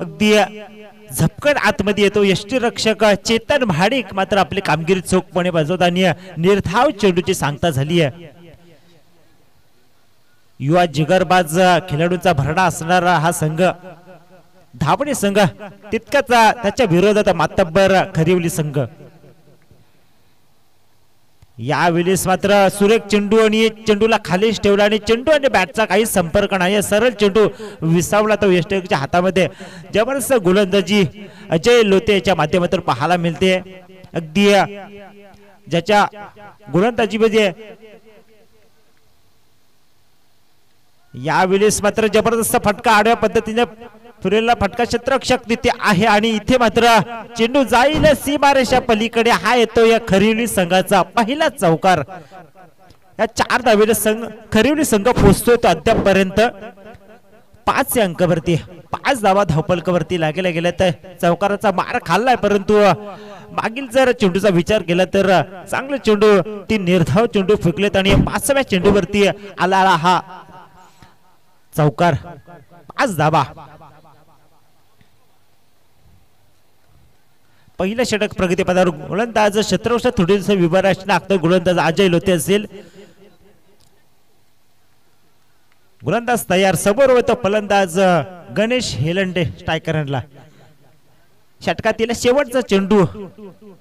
अगदी झपकन आतमध्ये येतो यष्टीरक्षक चेतन महाडिक मात्र आपली कामगिरी चोखपणे बजावताना निर्धाव चेंडूची सांगता झाली आहे। युवा जिगरबाज खेळाडूंचा भरडा असणारा हा संघ धावणे संघ तितकाच त्याच्या विरोधात मातब्बर खरिवली संघ। यावेळेस मात्र सुरेख चेंडू आणि चेंडूला खालीच ठेवला आणि चेंडू आणि बॅटचा काही संपर्क नाही, सरळ चेंडू विसावला तो यष्टीरक्षकाच्या हातामध्ये। जबरदस्त गोलंदाजी अजय लोते याच्या माध्यमातून पाहायला मिळते। अगदी ज्याच्या गोलंदाजीमध्ये यावेळेस मात्र जबरदस्त फटका आडव्या पद्धतीने फिरलेला फटका क्षेत्ररक्षक तिथे आहे आणि इथे मात्र चेंडू जाईल सीमारेषा पलीकडे। हा येतो या खरिवली संघाचा पहिला चौकार। या 4 धावेने संघ खरिवली संघ पोहोचतोय तो अद्यापपर्यंत 5 अंकावरती 5 धावा धावपलकावरती लागल्या गेल्या तर चौकाराचा मार खाल्लाय, परंतु मागील जर चेंडूचा विचार केला तर चांगले चेंडू 3 निर्धाव चेंडू फेकलेत आणि 5व्या चेंडूवरती आला हा चौकार 5 धावा। पहिलं षटक प्रगतीपथावर गोलंदाज शत्रवश थोडीस विभाराष्ट्र गोलंदाज अजय लोते असेल। गोलंदाज तयार, समोर होतो फलंदाज गणेश हेलंडे स्ट्रायकरला। षटकातील शेवटचा चेंडू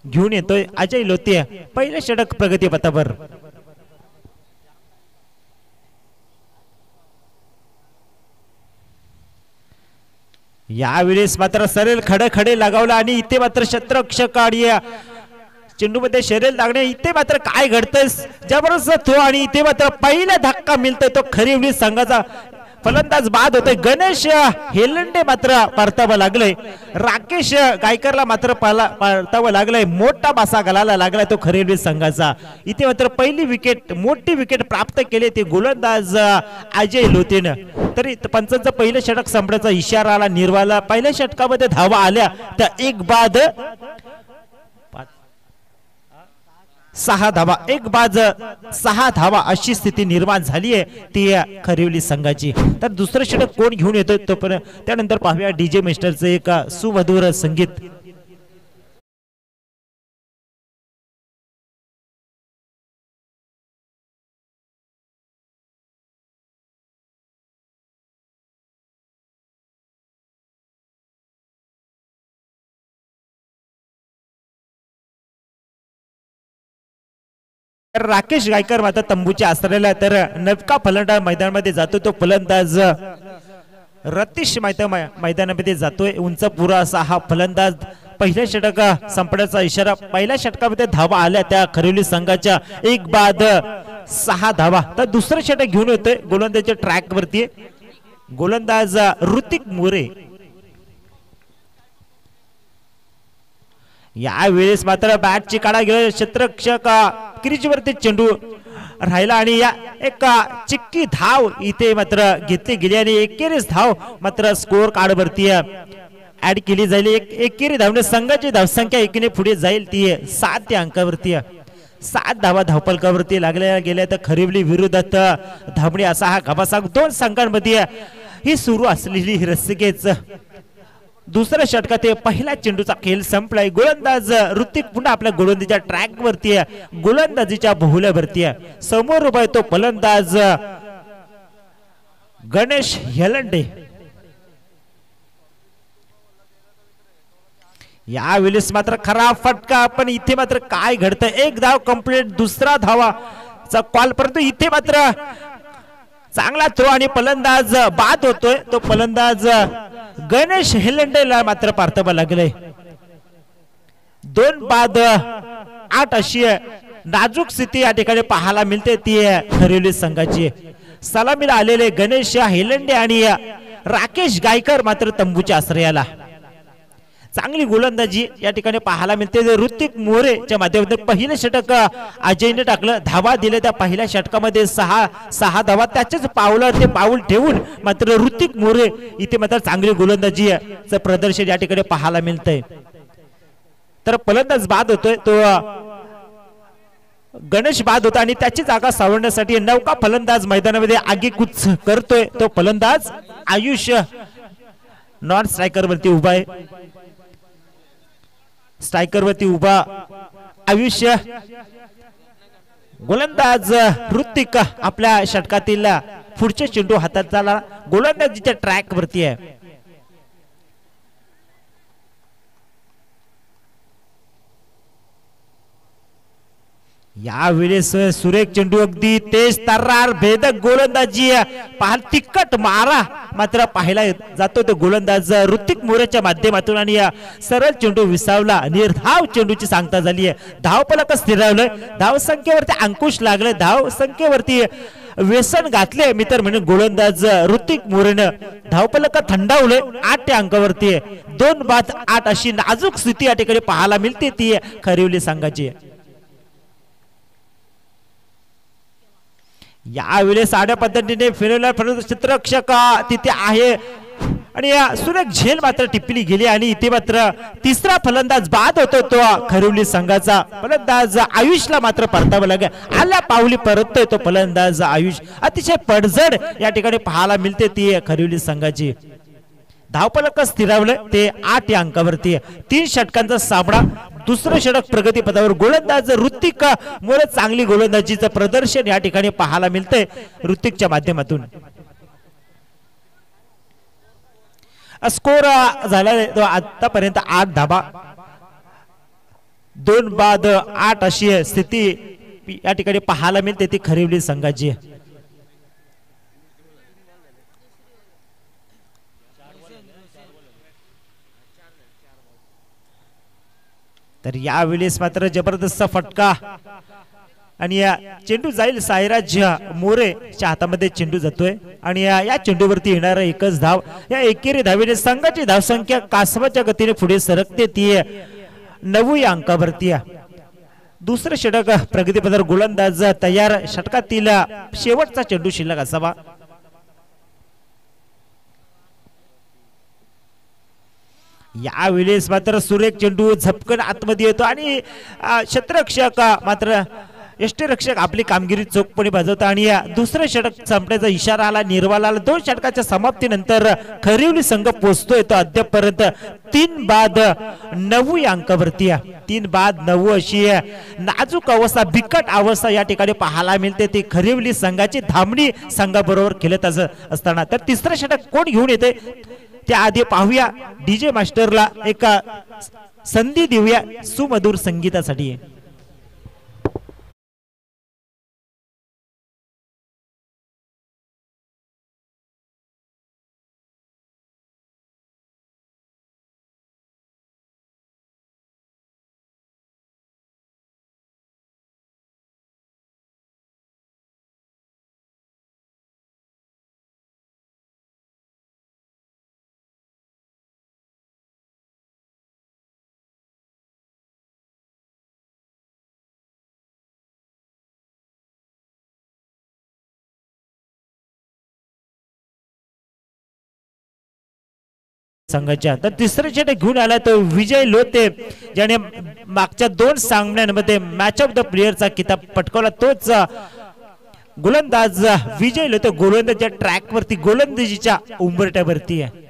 घेऊन येतोय अजय लोते पहिलं षटक प्रगतीपथावर। यावेळेस मात्र सरळ खडे लगावला आणि इथे मात्र क्षेत्ररक्षक आणि चेंडू मध्ये शरीर लागणे, इथे मात्र काय घडतंय जबरदस्त थ्रो आणि इथे मात्र पहिला धक्का मिळतोय तो खरिवली संघाचा फलंदाज बाद होतोय। गणेश हेलंडे मात्र परतावा लागले, राकेश गायकरला मात्र परतावा लागलाय, मोठा बासा घालायला लागलाय तो खरिवली संघाचा। इथे मात्र पहिली विकेट मोठी विकेट प्राप्त केली ते गोलंदाज अजय लोतेनं। तरी पंचांचं पहिलं षटक संपण्याचा इशारा आला निर्वाला। पहिल्या षटकामध्ये धावा आल्या त्या 1 बाद 6 धावा 1 बाद 6 धावा अशी स्थिती निर्माण झाली आहे ती खरिवली संघाची। तर दुसरं षटक कोण घेऊन येतोय तो पण त्यानंतर पाहूया डीजे मिस्टरचं एक सुमधुर संगीत। राकेश गायकर मात्र तंबूच्या आसऱ्याला तर नवका फलंदाज मैदानामध्ये जातो तो फलंदाज रतीश मैदानामध्ये जातोय। उंच पुरा असा हा फलंदाज। पहिल्या षटक संपण्याचा इशारा, पहिल्या षटकामध्ये धावा आल्या त्या खरिवली संघाच्या 1 बाद 6 धावा। तर दुसरं षटक घेऊन येतोय गोलंदाजच्या ट्रॅक वरती गोलंदाज ऋतिक मोरे। यावेळेस मात्र बॅटची काढा गेला, क्षेत्ररक्षक क्रीजवरती चेंडू राहिला आणि या एक चिक्की धाव इथे मात्र घेतली गेली आणि एकेरीच धाव मात्र स्कोर कार्ड वरती ऍड केली जाईल। एकेरी धावने संघाची धावसंख्या एकीने पुढे जाईल ती 7 अंकावरती। 7 धावा धावपलकावरती लागल्या गेल्या तर खरिवली विरोधात धावणे असा हा घमासान 2 संघांमध्ये ही सुरू असलेली रस्सीखेच। दुसऱ्या षटकात पहिला चेंडूचा खेळ संपलाय। गोलंदाज ऋतिक पुन्हा आपल्या गोलंदाजीच्या ट्रॅक वरती आहे, गोलंदाजीच्या बहुल्यावरती आहे। समोर उभा आहे तो फलंदाज गणेश हेलंडे। यावेळेस मात्र खरा फटका, पण इथे मात्र काय घडतं 1 धाव कंप्लीट, दुसरा धावाचा कॉल, परंतु इथे मात्र चांगला थ्रो आणि फलंदाज बाद होतोय तो फलंदाज गणेश हेलंडेला मात्र परतावा लागले। 2 बाद 8 अशी नाजूक स्थिती या ठिकाणी पाहायला मिळते ती खरिवली संघाची। सलामीला आलेले गणेश हेलंडे आणि राकेश गायकर मात्र तंबूच्या आश्रयाला। चांगली गोलंदाजी या ठिकाणी पाहायला मिळते। ऋतिक मोरेच्या माध्यमातून पहिलं षटक अजयने टाकलं, धावा दिल्या त्या पहिल्या षटकामध्ये 6 धावा। त्याच्याच पावलावर ते पाऊल ठेवून मात्र ऋतिक मोरे इथे मात्र चांगली गोलंदाजीचं प्रदर्शन या ठिकाणी पाहायला मिळतंय। तर फलंदाज बाद होतोय तो गणेश बाद होता आणि त्याची जागा सावरण्यासाठी नवका फलंदाज मैदानामध्ये आगीकूच करतोय तो फलंदाज आयुष नॉन स्ट्रायकर वरती उभा आहे, स्ट्रायकर वरती उभा आयुष्य, गोलंदाज ऋतिक आपल्या षटकातील पुढचे चेंडू हातात झाला, गोलंदाजीच्या ट्रॅक वरती आहे. यावेळेस सुरेख चेंडू, अगदी तेज तर्रार भेदक गोलंदाजी, पाहाल तिखट मारा मात्र पाहायला जातो तो गोलंदाज ऋतिक मोरेच्या माध्यमातून आणि सरळ चेंडू विसावला. निर्धाव चेंडूची सांगता झाली आहे. धावफलक स्थिरावलंय, धाव संख्येवरती अंकुश लागले, धाव संख्येवरती व्यसन घातले मित्र म्हणून गोलंदाज ऋतिक मोरेनं धावफलक थंडावले. 8 अंकावरती 2 बाद 8 अशी नाजूक स्थिती या ठिकाणी पाहायला मिळते ती खरिवली संघाची. यावेळेस साध्या पद्धतीने फिरवला क्षेत्ररक्षक तिथे आहे आणि सुरेख झेल मात्र टिपली गेली आणि इथे मात्र तिसरा फलंदाज बाद होतो तो खरिवली संघाचा फलंदाज आयुषला मात्र परतावं लागेल. आल्या पावली परततोय तो फलंदाज आयुष, अतिशय पडझड या ठिकाणी पाहायला मिळते ती खरिवली संघाची. धावफलक स्थिरावलं ते 8 अंकावरती. 3 षटकांचा सामना, दुसरं षटक प्रगतीपथावर. गोलंदाज ऋतिक मोरे चांगली गोलंदाजीचं प्रदर्शन या ठिकाणी पाहायला मिळतंय ऋतिकच्या माध्यमातून. स्कोर झाला आतापर्यंत 8 धाबा 2 बाद 8 अशी स्थिती या ठिकाणी पाहायला मिळते ती खरिवली संघाची. तर यावेळेस मात्र जबरदस्त फटका आणि या चेंडू जाईल साईराज मोरेच्या हातामध्ये चेंडू जातोय आणि या चेंडूवरती येणारा एकच धाव. या एकेरी धावेने संघाची धावसंख्या कासवाच्या गतीने पुढे सरकते ती 9 अंकावरती. दुसरं षटक प्रगतीपथावर गोलंदाज तयार, षटकातील शेवटचा चेंडू शिल्लक असावा. यावेळेस मात्र सुरेख चेंडू झपकन आतमध्ये येतो आणि क्षेत्ररक्षक मात्र यष्टीरक्षक आपली कामगिरी चोखपणे बजावतात आणि दुसरे षटक संपण्याचा इशारा आला, निर्वाला आला. 2 षटकाच्या समाप्तीनंतर खरिवली संघ पोहोचतोय तो अद्यापपर्यंत 3 बाद 9 अंकावरती. 3 बाद 9 अशी नाजूक अवस्था, बिकट अवस्था या ठिकाणी पाहायला मिळते ती खरिवली संघाची धामणी संघाबरोबर खेळत असताना. तर तिसरं षटक कोण घेऊन येते त्याआधी पाहूया. डीजे मास्टरला एक संधी देऊया सुमधुर संगीतासाठी. संघाच्या तर तिसरे षटक घेऊन आला तो विजय लोते, ज्याने मागच्या 2 सामन्यांमध्ये मॅच ऑफ द प्लेयरचा किताब पटकावला. तोच गोलंदाज विजय लोते गोलंदाजीच्या ट्रॅक वरती, गोलंदाजीच्या उंबरट्यावरती आहे.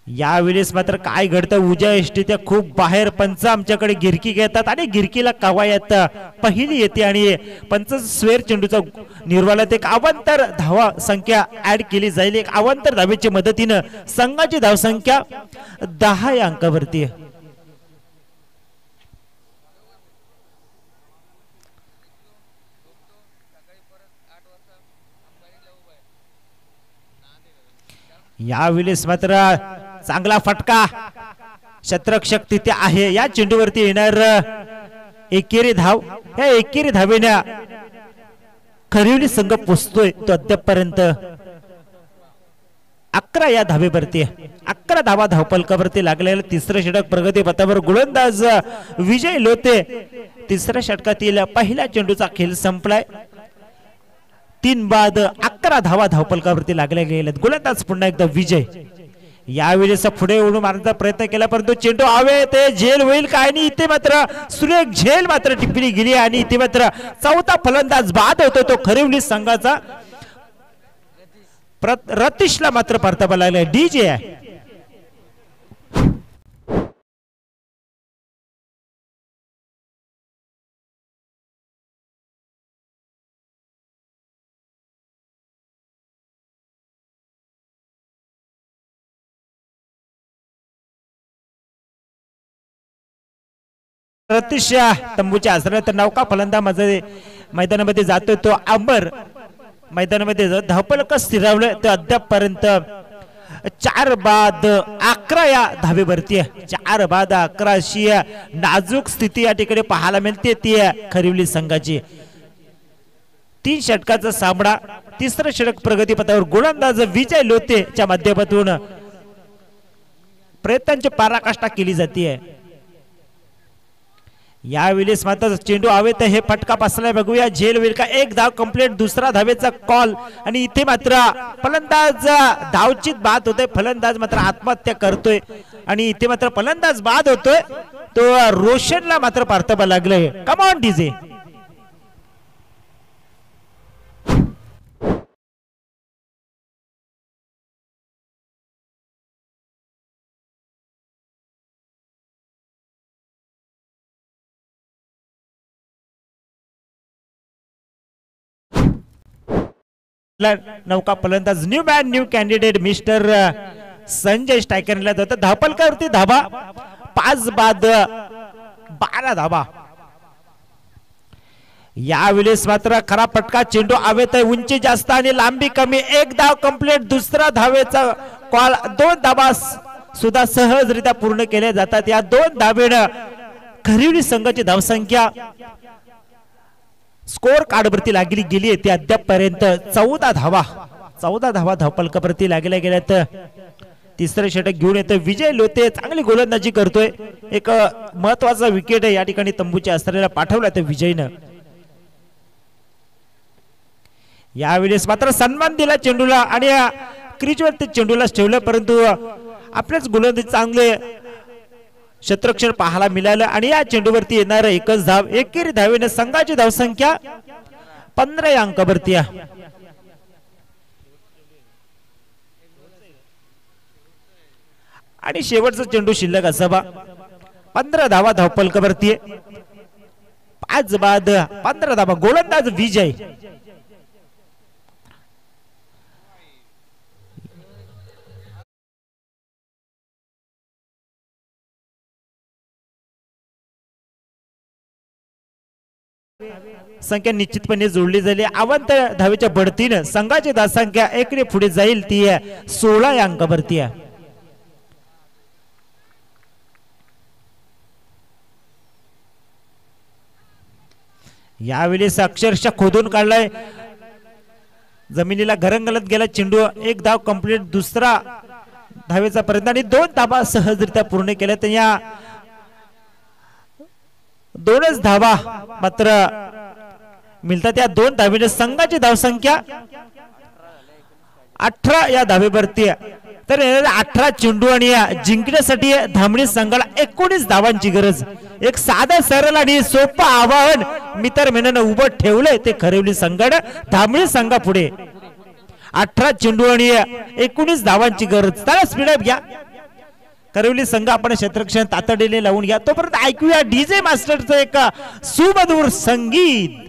यावेळेस मात्र काय घडतं, उज्या एष्टीच्या खूप बाहेर पंच आमच्याकडे गिरकी घेतात आणि गिरकीला कवायत पहिली येते आणि पंच स्वेर चेंडूचा निर्वालात एक अवांतर धावा संख्या ऍड केली जाईल. एक अवांतर धावेच्या मदतीने संघाची धावसंख्या 10 अंकावरती आहे. यावेळेस मात्र चांगला फटका, क्षेत्ररक्षक तिथे आहे. या चेंडूवरती येणार एकेरी धाव. या एकेरी धावेने खरिवली संघ पोचतोय तो अद्यापपर्यंत 11 या धावेवरती, 11 धावा धावफलकावरती लागलेला. तिसरं षटक प्रगती पथावर गोलंदाज विजय लोते. तिसऱ्या षटकातील पहिल्या चेंडूचा खेळ संपलाय. 3 बाद 11 धावा धावफलकावरती लागल्या गेल्यात. गोलंदाज पुन्हा एकदा विजय. यावेळेस पुढे उडून मारण्याचा प्रयत्न केला परंतु चेंडू आवे ते झेल होईल काय नाही. इथे मात्र सुरेख झेल मात्र टिप्पणी गेली आणि इथे मात्र चौथा फलंदाज बाद होतो तो खरिवली संघाचा रतीशला मात्र परतावा लागला डीजे आहे. रतीश तंबूच्या आसऱ्यात नौका फलंदाज मैदानामध्ये जातोय तो अंबर मैदानामध्ये धावपलक स्थिरावलं तर अद्यापपर्यंत 4-11 या धावेवरती 4-11 अशी नाजूक स्थिती या ठिकाणी पाहायला मिळते ती खरिवली संघाची. 3 षटकाचा सामना तिसरं षटक प्रगतीपथावर गोलंदाज विजय लोतेच्या माध्यमातून प्रयत्नांची पराकाष्ठा केली जाते. यावेळेस मात्र चेंडू हवेत हे फटका बसलाय बघूया झेल होईल का. एक धाव कंप्लीट दुसरा धावेचा कॉल आणि इथे मात्र फलंदाज धावचीत बाद होतोय. फलंदाज मात्र आत्महत्या करतोय आणि इथे मात्र फलंदाज बाद होतोय तो रोशनला मात्र परतावा लागलंय. Come on DJ. नौका फलंदाज new man new candidate mister Sanjay स्टायकरला जातात. धावपलकावरती धाबा 5-12 धाबा. यावेळेस मात्र खरा फटका चेंडू हवेत उंची जास्त आणि लांबी कमी. एक धाव कंप्लीट दुसरा धावेचा कॉल. 2 धाबा सुद्धा सहजरित्या पूर्ण केल्या जातात. या 2 धावेनं खरिवली संघाची धावसंख्या स्कोर कार्डवरती लागली गेली आहे ती अद्यापपर्यंत 14 धावा धावपलकावरती लागल्या गेल्यात. तिसरं षटक घेऊन येतोय विजय लोते. चांगली गोलंदाजी करतोय. एक महत्वाचा विकेट या ठिकाणी तंबूच्या आसऱ्याला पाठवला तर विजयनं. यावेळेस मात्र सन्मान दिला चेंडूला आणि क्रीजवरती चेंडूला ठेवलं परंतु आपल्याच गोलंदाजी चांगले क्षेत्ररक्षण पाहायला मिळालं आणि या चेंडूवरती येणार एकच धाव. एकेरी धावेने संघाची धावसंख्या 15 या अंकावरती आहे. आणि शेवटचा चेंडू शिल्लक असावा. 15 धावा धावपलकावरती 5-15 धावा. गोलंदाज विजय. संख्या निश्चितपणे जोडली झाली. अवंत धावेच्या बढतीनं संघाची धावसंख्या एकने पुढे जाईल ती 16 या अंकावरती आहे. यावेळेस अक्षरशः खोदून काढलाय. जमिनीला घरंगलत गेला चेंडू. एक धाव कंप्लीट दुसरा धावेचा प्रयत्न आणि 2 धावा सहजरित्या पूर्ण केल्या. तर या 2च धावा मात्र मिळतात. या 2 धावेने संघाची धावसंख्या 18 या धावेवरती. तर 18 चेंडू आणि जिंकण्यासाठी धामणी संघाला 19 धावांची गरज. एक साधा सरळ आणि सोपं आवाहन मित्र मेनन उभं ठेवलंय ते खरिवली संघानं धामणी संघा पुढे. 18 चेंडू आणि 19 धावांची गरज. त्याला स्पीडअप घ्या खरिवली संघ. आपण क्षेत्ररक्षण तातडीने लावून घ्या. तोपर्यंत ऐकूया डीजे मास्टरचं एक सुमधुर संगीत.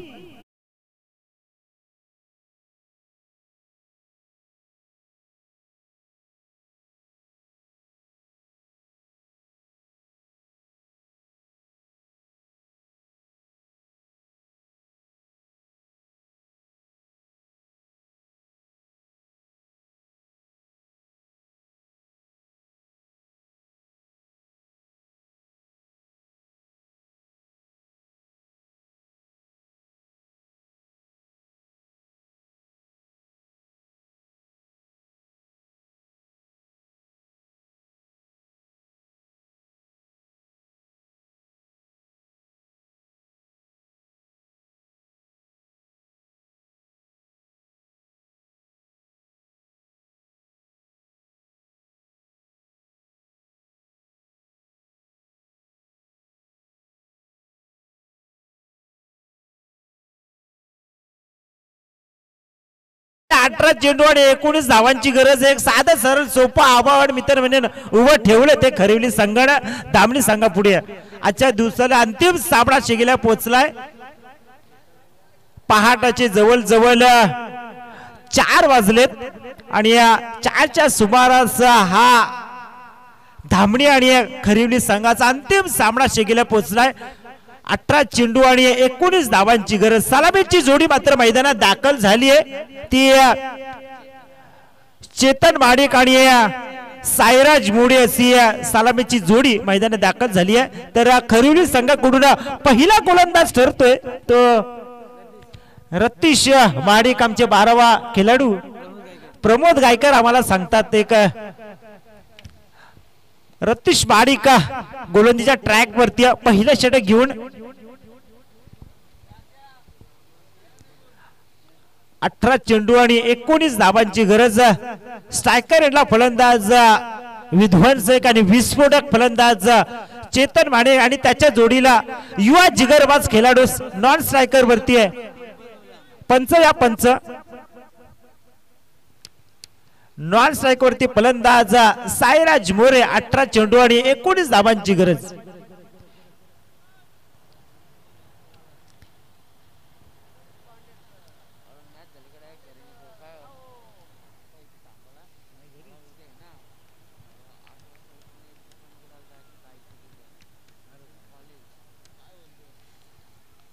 18 चेंडू आणि 19 धावांची गरज आहे. एक साधं सरळ सोपं आव्हान मित्र म्हणजे उभं ठेवलं ते खरिवली संघानं धामणी संघा पुढे आजच्या दिवसाला अंतिम सामना शिगेला पोहोचलाय. पहाटाचे जवळ जवळ 4 वाजलेत आणि या 4च्या सुमारास हा धामणी आणि खरिवली संघाचा अंतिम सामना शिगेला पोहोचलाय. 18 चेंडू आणि 19 धावांची गरज. सलामीची जोडी मात्र मैदानात दाखल झाली आहे. ती चेतन माडिक आणि साईराज मोडे अशी सलामीची जोडी मैदानात दाखल झाली आहे. तर खरिवली संघाकडून पहिला गोलंदाज ठरतोय तो रत्तीश माडिक. आमचे 12वा खेळाडू प्रमोद गायकर आम्हाला सांगतात एक रत्तीश माडिक गोलंदाजीच्या ट्रॅक वरती पहिलं षटक घेऊन 18 चेंडू आणि 19 धावांची गरज. स्ट्रायकर यांना फलंदाज विध्वंसक आणि विस्फोटक फलंदाज चेतन माने आणि त्याच्या जोडीला युवा जिगरबाज खेळाडू नॉन स्ट्रायकर वरती आहे. पंच नॉन स्ट्राइक वरती फलंदाज साईराज मोरे. 18 चेंडू आणि 19 धावांची गरज.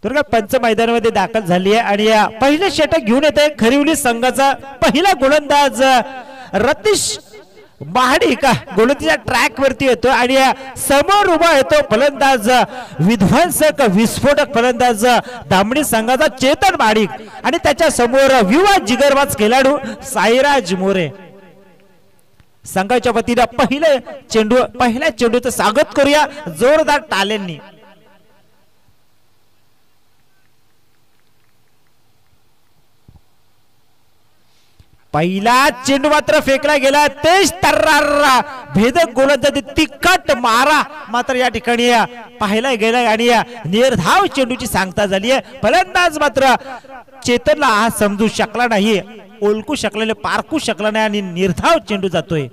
दुर्गा पंच मैदानामध्ये दाखल झाली आहे आणि पहिलं षटक घेऊन येत आहे खरिवली संघाचा पहिला गोलंदाज रतीश महाडिक. गोलंदाजीच्या ट्रॅक वरती येतो आणि समोर उभा येतो फलंदाज विध्वंसक विस्फोटक फलंदाज धामणी संघाचा चेतन माडिक आणि त्याच्या समोर युवा जिगरबाज खेळाडू साईराज मोरे. संघाच्या वतीने पहिल्या चेंडूचं स्वागत करूया जोरदार टाळ्यांनी. पहिला चेंडू मात्र फेकला गेला. तेज तर्रार भेदक गोलंदाजी तिखट मारा मात्र या ठिकाणी पाहायला गेला आणि निर्धाव चेंडूची सांगता झाली आहे. फलंदाज मात्र चेतनला हा समजू शकला नाही, ओळखू शकला नाही, पारखू शकला नाही आणि निर्धाव चेंडू जातोय.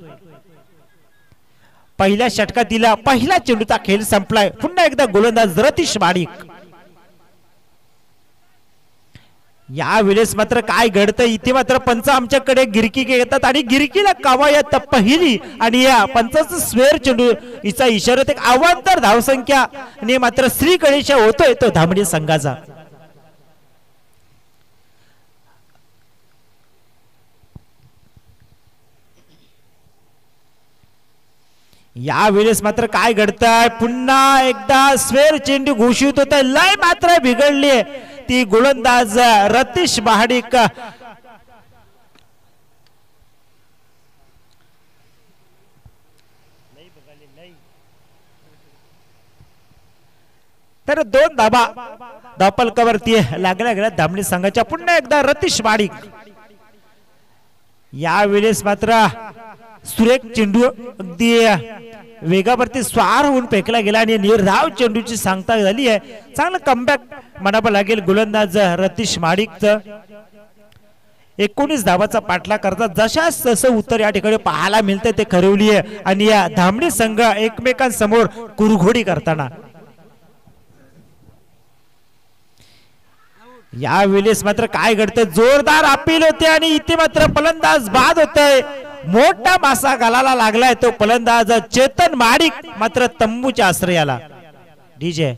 पहिल्या षटकातील पहिला चेंडूचा खेळ संपलाय. पुन्हा एकदा गोलंदाज रतीश माडिक. या वेळेस मात्र काय घडतं इथे मात्र पंच आमच्याकडे गिरकी घेतात आणि गिरकीला कवायत पहिली आणि या पंचाचं स्वेर चेंडू हिचा इशारा एक अवांतर धावसंख्या ने मात्र श्री गणेश होतोय तो धामणी संघाचा. या वेळेस मात्र काय घडतंय पुन्हा एकदा स्वेर चेंडू घोषित होत आहे. लय मात्र बिघडली ती गोलंदाज रतीश महाडिक. तर 2 धाबा धावफलकावरती लागल्या गेल्या धामणी संघाच्या. पुन्हा एकदा रतीश महाडिक. या वेळेस मात्र सुरेख चेंडू अगदी वेगावरती स्वार होऊन फेकला गेला आणि निर्धाव चेंडूची सांगता झाली आहे. चांगलं कमबॅक म्हणावं लागेल गोलंदाज रतीश महाडिकचं. 19 धावाचा पाठला करतात. जशास तसं उत्तर या ठिकाणी पाहायला मिळतंय ते खरिवली आहे आणि या धामणी संघ एकमेकांसमोर कुरघोडी करताना. या वेळेस मात्र काय घडतं जोरदार अपील होते आणि इथे मात्र फलंदाज बाद होतोय. मोठा मासा घालायला लागलाय तो फलंदाज चेतन माडिक मात्र तंबूच्या आश्रयाला. डीजे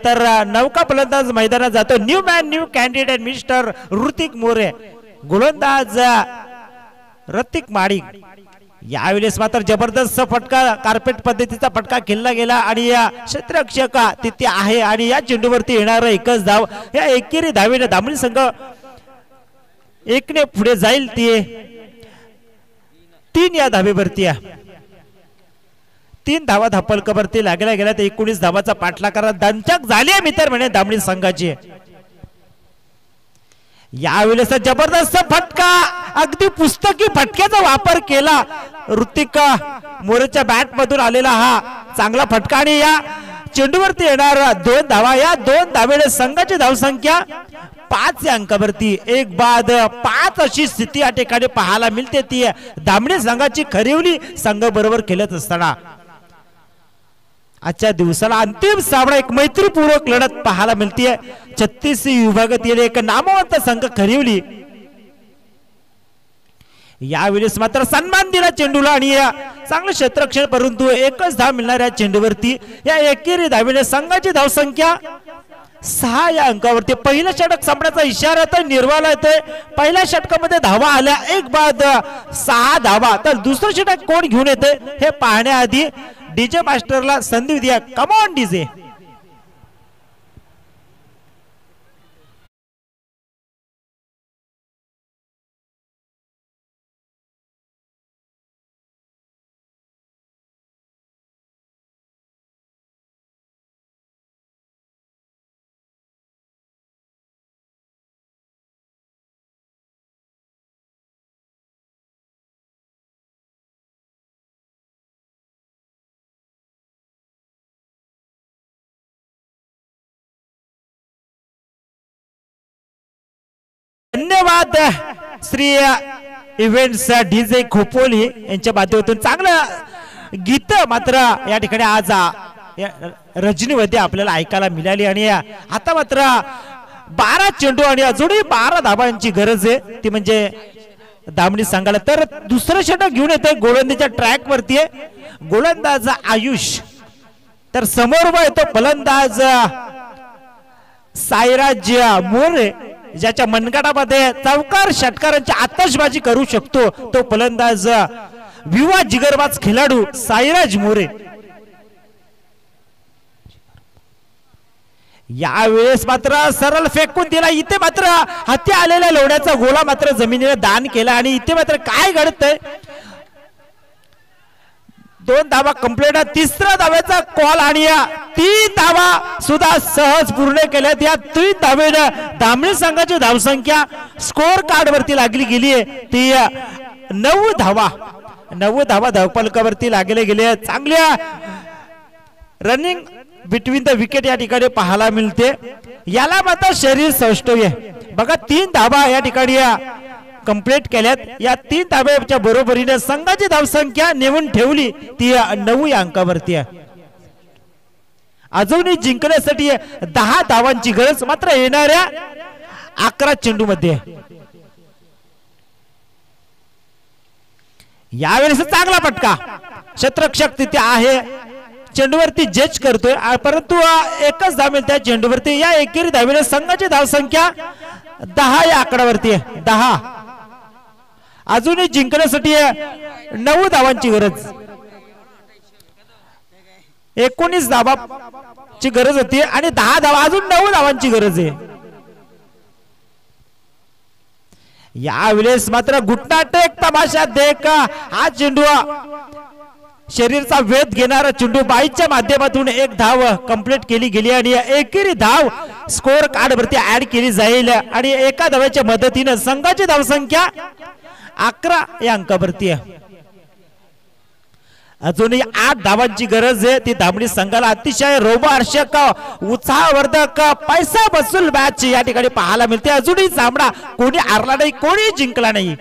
तर नौका फलंदाज मैदानात जातो. New man new candidate mister Hrithik More. गोलंदाज रतीक माडिक. यावेळेस मात्र जबरदस्त फटका कार्पेट पद्धतीचा फटका खेळला गेला आणि या क्षेत्ररक्षक तिथे आहे आणि या चेंडूवरती येणार एकच धाव. या एकेरी धावेने धामणी संघ एकने पुढे जाईल ती 3 या धावेवरती आहे. 3 धावा धापलकावरती लागल्या गेल्या तर 19 धावाचा पाठला करा दणचक झाली आहे मित्र म्हणे दामडी संघाची. यावेळेस जबरदस्त फटका अगदी पुस्तकी फटक्याचा वापर केला ऋतिक मोरेच्या बॅट मधून आलेला हा चांगला फटका आणि या चेंडूवरती येणार 2 धावा. या 2 धावेने संघाची धावसंख्या 5 या अंकावरती 1 बाद 5 अशी स्थिती या ठिकाणी पाहायला मिळते. ती दामडी संघाची खरिवली संघ बरोबर खेळत असताना आजच्या दिवसाला अंतिम सामना एक मैत्रीपूर्वक लढत पाहायला मिळते. 36 विभागातील एक नामवंत संघ खरिवली यावेळेस मात्र सन्मान दिला चेंडूला आणि चांगलं क्षेत्ररक्षण परंतु एकच धाव मिळणार या चेंडूवरती. या एकेरी धावेने संघाची धावसंख्या 6 या अंकावरती. पहिलं षटक संपण्याचा इशारा तर निर्वाला येतोय. पहिल्या षटकामध्ये धावा आल्या 1 बाद 6 धावा. तर दुसरं षटक कोण घेऊन येते हे पाहण्याआधी डीजे मास्टरला संधी द्या. कम ऑन डीजे. धन्यवाद श्री इव्हेंट्स डीजे खोपोली यांच्या माध्यमातून चांगलं गीत मात्र या ठिकाणी आज रजनीमध्ये आपल्याला ऐकायला मिळाली. आणि आता मात्र 12 चेंडू आणि अजूनही 12 धावांची गरज आहे ती म्हणजे दामडी संघाला. तर दुसरं षटक घेऊन येते गोलंदाजीच्या ट्रॅक वरती आहे गोलंदाज आयुष. तर समोर येतो फलंदाज साईराज मोरे ज्याच्या मनगटामध्ये चौकार षटकारांची आतषबाजी करू शकतो तो फलंदाज विवा जिगरबाज खेळाडू साईराज मोरे. यावेळेस मात्र सरळ फेकून दिला. इथे मात्र हाती आलेल्या लोण्याचा गोळा मात्र जमिनीला दान केला आणि इथे मात्र काय घडतंय 2 धावा कंप्लीट. तिसरा धाव्याचा कॉल आणि 3 धावा सुद्धा सहज पूर्ण केल्यात. या 3 धावेने दामडी संघाची धावसंख्या स्कोर कार्ड वरती लागली गेली आहे ती 9 धावा. 9 धावा धावफलकावरती लागले गेले. चांगल्या रनिंग बिटवीन द विकेट या ठिकाणी पाहायला मिळते. याला मात्र शरीर सौष्ठव बघा 3 धावा या ठिकाणी कंप्लीट केल्यात. या 3 धाब्याच्या बरोबरीने संघाची धावसंख्या नेऊन ठेवली ती 9 या अंकावरती आहे. अजूनही जिंकण्यासाठी 10 धावांची गरज मात्र येणाऱ्या 11 चेंडू मध्ये. यावेळेस चांगला फटका क्षेत्ररक्षक तिथे आहे चेंडूवरती जज करतोय परंतु एकच धाव मिळते चेंडूवरती. या एकेरी धावेने संघाची धावसंख्या 10 या आकड्यावरती आहे 10. अजूनही जिंकण्यासाठी 9 धावांची गरज. 19 धावांची गरज होती आणि 10 धावा अजून 9 धावांची गरज आहे. यावेळेस मात्र घुटनाट एक तमाशा देख हा चेंडू शरीरचा वेध घेणारा चेंडू बाईच्या माध्यमातून 1 धाव कंप्लीट केली गेली आणि एकेरी धाव स्कोर कार्ड वरती ऍड केली जाईल आणि एका धाव्याच्या मदतीने संघाची धावसंख्या 11 या अंकावरती आहे. अजूनही 8 धावांची गरज आहे ती दामडी संघाला. अतिशय रोमहर्षक उत्साहवर्धक पैसा वसूल मॅच या ठिकाणी पाहायला मिळते. अजूनही सामना कोणी हारला नाही कोणी जिंकला नाही.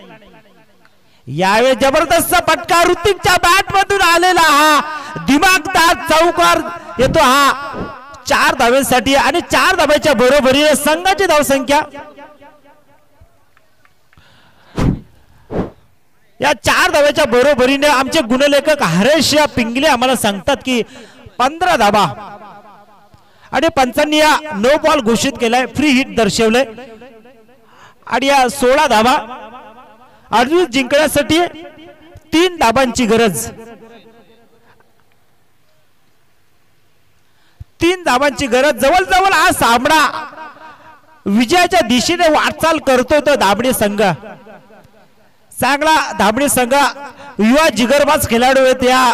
यावेळी जबरदस्त फटका ऋतिकच्या बॅट मधून आलेला हा दिमागदार चौकार येतो हा 4 धावांसाठी आणि 4 धावांच्या बरोबरीने संघाची धावसंख्या या 4 धाव्याच्या बरोबरीने आमचे गुणलेखक हरेश पिंगले आम्हाला सांगतात की 15 धावा आणि पंचांनी या नो बॉल घोषित केलाय फ्री हिट दर्शवलंय आणि या 16 धावा अजून जिंकण्यासाठी 3 धावांची गरज. 3 धावांची गरज. जवळजवळ हा सामना विजयाच्या दिशेने वाटचाल करतोय तो धामणी संघ. चांगला धामणी संघ युवा जिगरबाज खेळाडू आहेत या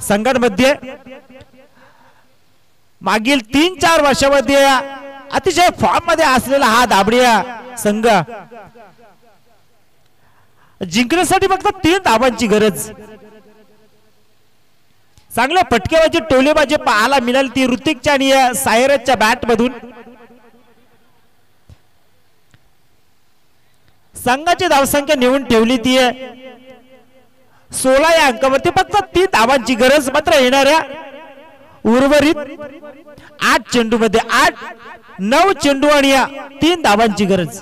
संघांमध्ये. मागील 3-4 वर्षामध्ये अतिशय फॉर्म मध्ये असलेला हा धामणी संघ जिंकण्यासाठी फक्त 3 धावांची गरज. चांगल्या फटकेबाजी टोलेबाजी पाहायला मिळाली ती ऋतिकच्या आणि सायरजच्या बॅट मधून. संघाची धावसंख्या नेऊन ठेवली ती 16 या अंकावरती. फक्त 3 धावांची गरज. मात्र येणाऱ्या उर्वरित 8 चेंडू मध्ये 9 चेंडू आणि 3 धावांची गरज.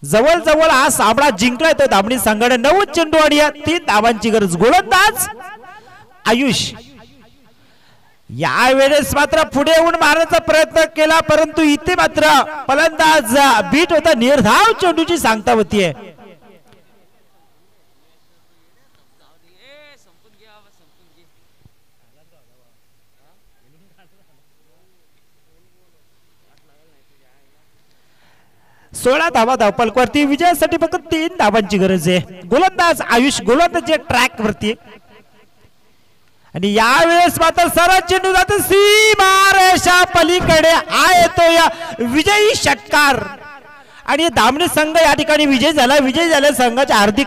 जवळ जवळ हा सामना जिंकलाय तो धामणी संघाने. 9 चेंडू आणि 3 धावांची गरज. गोलंदाज आयुष यावेळेस मात्र पुढे येऊन मारण्याचा प्रयत्न केला, परंतु इथे मात्र फलंदाज बीट होता. निर्धाव चेंडूची सांगता होतीये. सोळा धावा धावपलकावरती. विजयासाठी फक्त 3 धावांची गरज आहे. गोलंदाज आयुष गोलंदाज ट्रॅक वरती आणि यावेळेस मात्र सरळ चेंडू जातो सीमारेषा पलीकडे. हा येतो या विजयी षटकार आणि धामणी संघ या ठिकाणी विजय झाला. विजय झाल्या संघाच्या हार्दिक